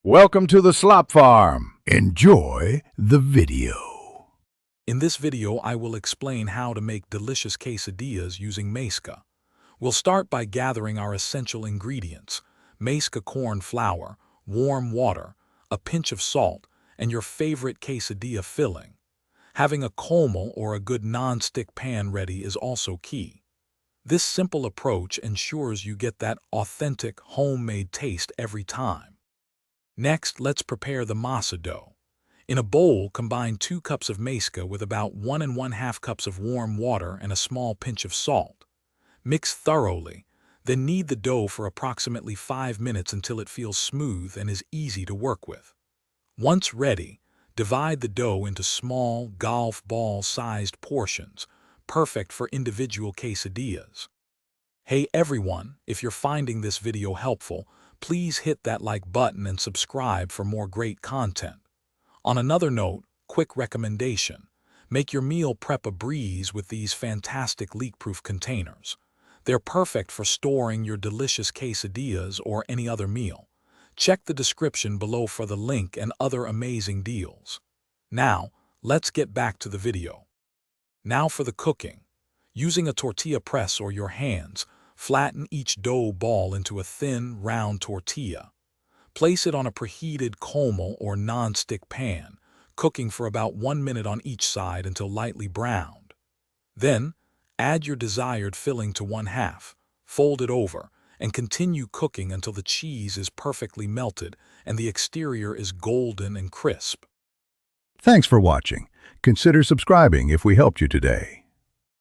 Welcome to the Slop Farm. Enjoy the video. In this video, I will explain how to make delicious quesadillas using Maseca. We'll start by gathering our essential ingredients: Maseca corn flour, warm water, a pinch of salt, and your favorite quesadilla filling. Having a colmo or a good non-stick pan ready is also key. This simple approach ensures you get that authentic, homemade taste every time. Next, let's prepare the masa dough. In a bowl, combine 2 cups of Maseca with about 1 1/2 cups of warm water and a small pinch of salt. Mix thoroughly, then knead the dough for approximately 5 minutes until it feels smooth and is easy to work with. Once ready, divide the dough into small, golf ball-sized portions, perfect for individual quesadillas. Hey everyone, if you're finding this video helpful, please hit that like button and subscribe for more great content. On another note, quick recommendation: make your meal prep a breeze with these fantastic leak-proof containers. They're perfect for storing your delicious quesadillas or any other meal. Check the description below for the link and other amazing deals. Now, let's get back to the video. Now for the cooking. Using a tortilla press or your hands, flatten each dough ball into a thin, round tortilla. Place it on a preheated colmo or non-stick pan, cooking for about 1 minute on each side until lightly browned. Then, add your desired filling to 1/2, fold it over, and continue cooking until the cheese is perfectly melted and the exterior is golden and crisp. Thanks for watching. Consider subscribing if we helped you today.